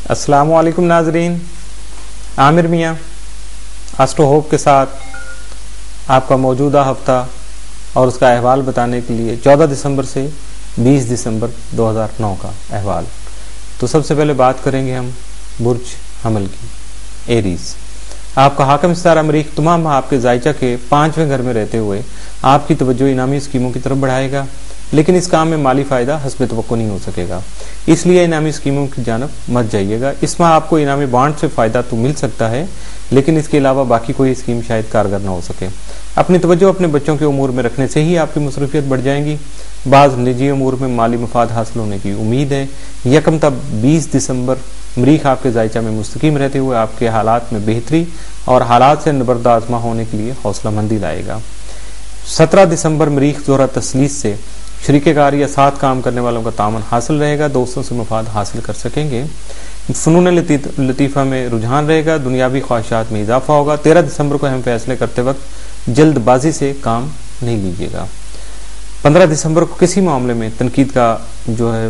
السلام علیکم ناظرین، عامر میاں اسٹرو ہوپ کے ساتھ آپ کا موجودہ ہفتہ اور اس کا احوال بتانے کے لیے 14 دسمبر سے 20 دسمبر 2009 کا احوال۔ تو سب سے پہلے بات کریں گے ہم برج حمل کی، ایریز۔ آپ کا حاکم ستارہ مریخ تمام ماہ آپ کے ذائچہ کے 5ویں گھر میں رہتے ہوئے آپ کی توجہ انعامی اسکیموں کی طرف بڑھائے گا، لیکن اس کام میں مالی فائدہ حسب توقع نہیں ہو سکے گا، اس لیے انعامی اسکیموں کی جانب مت جائیے گا۔ اس ماہ آپ کو انعامی بانڈ سے فائدہ تو مل سکتا ہے، لیکن اس کے علاوہ باقی کوئی اسکیم شاید کارگر نہ ہو سکے۔ اپنی توجہ اپنے بچوں کے امور میں رکھنے سے ہی آپ کی مصروفیت بڑھ جائیں گی۔ بعض نجی امور میں مالی مفاد حاصل ہونے کی امید ہے۔ یکم تا 20 دسمبر مریخ آپ کے ذائچہ میں مستقیم رہتے ہوئے آپ کے حالات میں بہتری اور حالات سے نبرد آزما ہونے کے لیے حوصلہ مندی لائے گا۔ 17 دسمبر مریخ زہرہ تثلیث سے شریک کار یا ساتھ کام کرنے والوں کا تعاون حاصل رہے گا، دوستوں سے مفاد حاصل کر سکیں گے۔ فنون لطیفہ میں رجحان رہے گا، دنیاوی خواہشات میں اضافہ ہوگا۔ 13 دسمبر کو اہم فیصلے کرتے وقت جلد بازی سے کام نہیں لیجیے گا۔ 15 دسمبر کو کسی معاملے میں تنقید کا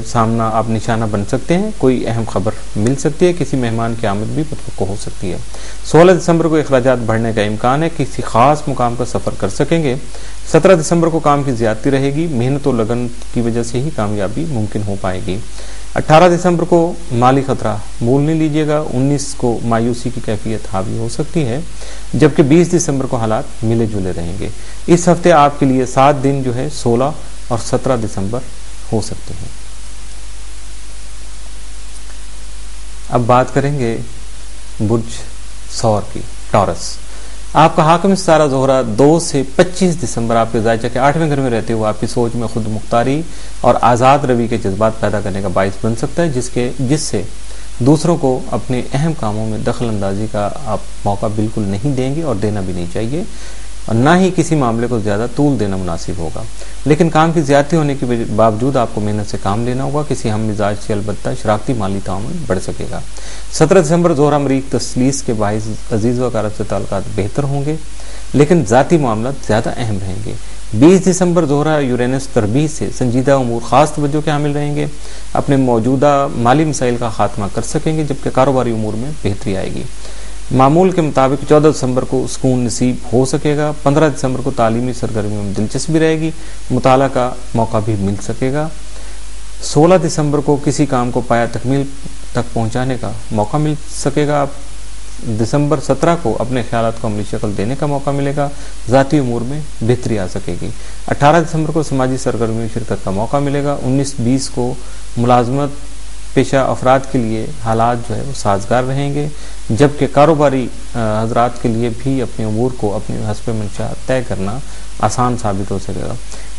سامنا آپ نشانہ بن سکتے ہیں، کوئی اہم خبر مل سکتی ہے، کسی مہمان کی آمد بھی متوقع ہو سکتی ہے۔ 16 دسمبر کو اخراجات بڑھنے کا امکان ہے، کسی خاص مقام پر سفر کر سکیں گے۔ 17 دسمبر کو کام کی زیادتی رہے گی، محنت و لگن کی وجہ سے ہی کامیابی ممکن ہو پائے گی۔ 18 دسمبر کو مالی خطرہ مول نہیں لیجیے گا، 19 کو مایوسی کی کیفیت حاوی ہو سکتی ہے، جبکہ 20 دسمبر کو حالات ملے جلے رہیں گے۔ اس ہفتے آپ کے لیے 7 دن 16 اور 17 دسمبر ہو سکتے ہیں۔ اب بات کریں گے برج ثور کی، ٹورس۔ آپ کا حاکم ستارہ زہرہ 2 سے 25 دسمبر آپ کے ذائچہ کے 8ویں گھر میں رہتے ہوئے آپ کی سوچ میں خود مختاری اور آزاد روی کے جذبات پیدا کرنے کا باعث بن سکتا ہے، جس سے دوسروں کو اپنے اہم کاموں میں دخل اندازی کا آپ موقع بالکل نہیں دیں گے اور دینا بھی نہیں چاہیے، اور نہ ہی کسی معاملے کو زیادہ طول دینا مناسب ہوگا۔ لیکن کام کی زیادتی ہونے کے باوجود آپ کو محنت سے کام لینا ہوگا، کسی ہم مزاج سے البتہ شراکتی مالی تعاون بڑھ سکے گا۔ 17 دسمبر زہرہ مریخ تثلیث کے باعث عزیز و اقارب سے تعلقات بہتر ہوں گے، لیکن ذاتی معاملات زیادہ اہم رہیں گے۔ 20 دسمبر زہرہ یورینس تربیت سے سنجیدہ امور خاص توجہ کے حامل رہیں گے، اپنے موجودہ مالی مسائل کا خاتمہ کر سکیں گے، جبکہ کاروباری امور میں بہتری آئے گی۔ معمول کے مطابق 14 دسمبر کو سکون نصیب ہو سکے گا۔ 15 دسمبر کو تعلیمی سرگرمیوں میں دلچسپی رہے گی، مطالعہ کا موقع بھی مل سکے گا۔ 16 دسمبر کو کسی کام کو پایا تکمیل تک پہنچانے کا موقع مل سکے گا۔ دسمبر 17 کو اپنے خیالات کو عملی شکل دینے کا موقع ملے گا، ذاتی امور میں بہتری آ سکے گی۔ 18 دسمبر کو سماجی سرگرمیوں میں شرکت کا موقع ملے گا۔ 19-20 کو ملازمت پیشہ افراد کے لیے حالات وہ سازگار رہیں گے، جبکہ کاروباری حضرات کے لیے بھی اپنے امور کو اپنے حسب منشاء طے کرنا آسان ثابت ہو سکے گا۔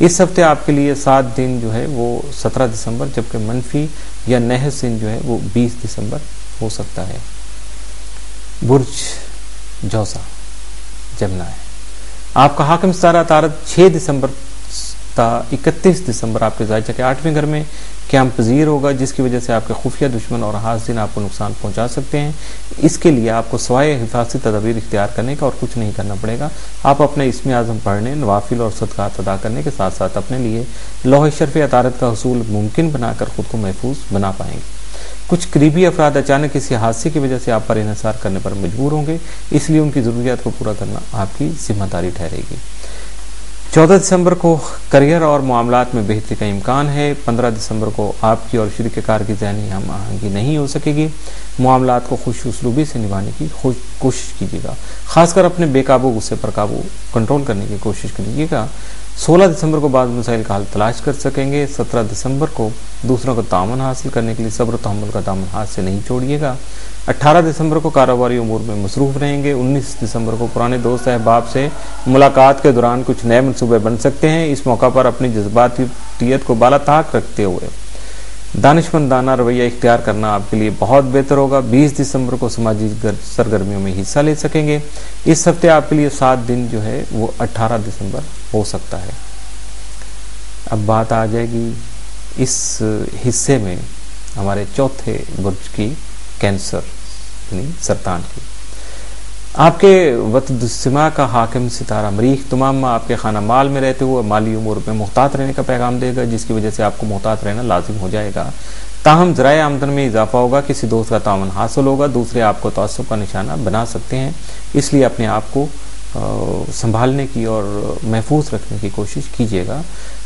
اس ہفتے آپ کے لیے 7 دن وہ 17 دسمبر، جبکہ منفی یا نحس دن وہ 20 دسمبر ہو سکتا ہے۔ برج جوزا، جمنا ہے۔ آپ کا حاکم ستارہ عطارد 6 دسمبر تا 31 دسمبر آپ کے ذائچہ کے 8ویں گھر میں قیام پذیر ہوگا، جس کی وجہ سے آپ کے خفیہ دشمن اور حاسدین آپ کو نقصان پہنچا سکتے ہیں۔ اس کے لیے آپ کو سوائے حفاظتی تدابیر اختیار کرنے کا اور کچھ نہیں کرنا پڑے گا۔ آپ اپنے اسم اعظم پڑھنے، نوافل اور صدقات ادا کرنے کے ساتھ ساتھ اپنے لیے لوح شرف عطارد کا حصول ممکن بنا کر خود کو محفوظ بنا پائیں گے۔ کچھ قریبی افراد اچانک کسی حادثے کی وجہ سے آپ پر انحصار کرنے پر مجبور ہوں گے، اس لیے ان کی ضروریات کو پورا کرنا آپ کی ذمہ داری ٹھہرے گی۔ 14 دسمبر کو کریئر اور معاملات میں بہتری کا امکان ہے۔ 15 دسمبر کو آپ کی اور شریک کار کی ذہنی ہم آہنگی نہیں ہو سکے گی، معاملات کو خوش اسلوبی سے نبھانے کی کوشش کیجیے گا، خاص کر اپنے بے قابو غصے پر قابو کنٹرول کرنے کی کوشش کیجیے گا۔ 16 دسمبر کو بعض مسائل کا حل تلاش کر سکیں گے۔ 17 دسمبر کو دوسروں کا تعاون حاصل کرنے کے لیے صبر و تحمل کا دامن ہاتھ سے نہیں چھوڑیے گا۔ 18 دسمبر کو کاروباری امور میں مصروف رہیں گے۔ 19 دسمبر کو پرانے دوست احباب سے ملاقات کے دوران کچھ نئے منصوبے بن سکتے ہیں۔ اس موقع پر اپنی جذباتیت کو بالا طاق رکھتے ہوئے دانشمندانہ رویہ اختیار کرنا آپ کے لیے بہت بہتر ہوگا۔ 20 دسمبر کو سماجی سرگرمیوں میں حصہ لے سکیں گے۔ اس ہفتے آپ کے لیے 7 دن وہ 18 دسمبر ہو سکتا ہے۔ اب بات آ جائے گی اس حصے میں ہمارے چوتھے برج کی، کینسر یعنی سرطان کی۔ آپ کے وطد السما کا حاکم ستارہ مریخ تمام ماہ آپ کے خانہ مال میں رہتے ہوئے مالی امور میں محتاط رہنے کا پیغام دے گا، جس کی وجہ سے آپ کو محتاط رہنا لازم ہو جائے گا۔ تاہم ذرائع آمدن میں اضافہ ہوگا، کسی دوست کا تعاون حاصل ہوگا، دوسرے آپ کو تعصب کا نشانہ بنا سکتے ہیں، اس لیے اپنے آپ کو سنبھالنے کی اور محفوظ رکھنے کی کوشش کیجیے گا،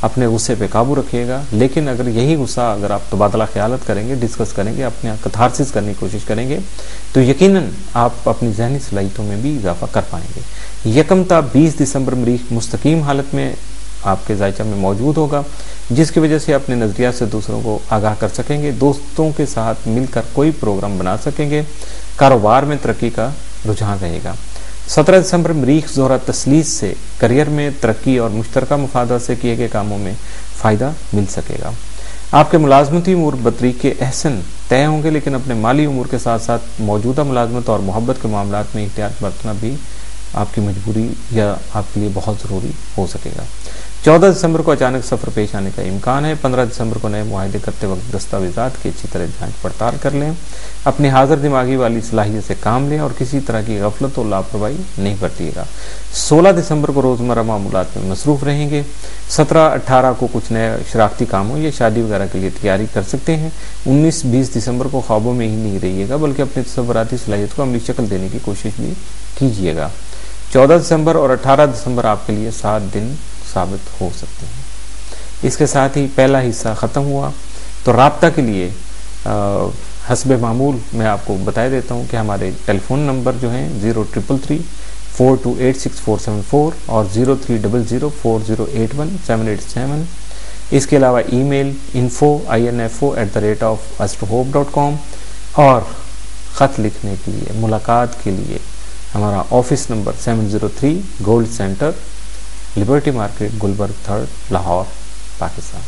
اپنے غصے پہ قابو رکھیے گا. لیکن اگر یہی غصہ اگر آپ تبادلہ خیالات کریں گے، ڈسکس کریں گے، اپنے کتھارسس کرنے کی کوشش کریں گے، تو یقیناً آپ اپنی ذہنی صلاحیتوں میں بھی اضافہ کر پائیں گے. 1 تا 20 دسمبر مریخ مستقیم حالت میں آپ کے ذائچہ میں موجود ہوگا، جس کی وجہ سے اپنے نظریات سے دوسروں کو آگاہ کر سکیں گے، دوستوں کے ساتھ مل کر کوئی پروگرام بنا سکیں گے، کاروبار میں ترقی کا رجحان رہے گا. 17 دسمبر مریخ زہرہ تثلیث سے کریئر میں ترقی اور مشترکہ مفادات سے کیے گئے کاموں میں فائدہ مل سکے گا. آپ کے ملازمتی امور بطریق احسن طے ہوں گے، لیکن اپنے مالی امور کے ساتھ ساتھ موجودہ ملازمت اور محبت کے معاملات میں احتیاط برتنا بھی آپ کی مجبوری یا آپ کے لیے بہت ضروری ہو سکے گا. 14 دسمبر کو اچانک سفر پیش آنے کا امکان ہے. 15 دسمبر کو نئے معاہدے کرتے وقت دستاویزات کی اچھی طرح جانچ پڑتال کر لیں، اپنی حاضر دماغی والی صلاحیت سے کام لیں اور کسی طرح کی غفلت اور لاپرواہی نہیں برتیے گا. 16 دسمبر کو روزمرہ معمولات میں مصروف رہیں گے. 17-18 کو کچھ نئے شراکتی کاموں یا شادی وغیرہ کے لیے تیاری کر سکتے ہیں. 19-20 دسمبر کو خوابوں میں ہی نہیں رہیے گا، بلکہ اپنی تصوراتی صلاحیت کو عملی شکل دینے کی کوشش بھی کیجیے گا. 14 دسمبر اور 18 دسمبر آپ کے لیے 7 دن ثابت ہو سکتے ہیں. اس کے ساتھ ہی پہلا حصہ ختم ہوا. تو رابطہ کے لیے حسب معمول میں آپ کو بتا دیتا ہوں کہ ہمارے ٹیلی فون نمبر جو ہیں 0333-4286-474 اور 03004081-787. اس کے علاوہ ای میل info@astrohope.com اور خط لکھنے کے لیے، ملاقات کے لیے ہمارا office number 703 gold centre, Liberty market, Gulberg 3 Lahore, Pakistan.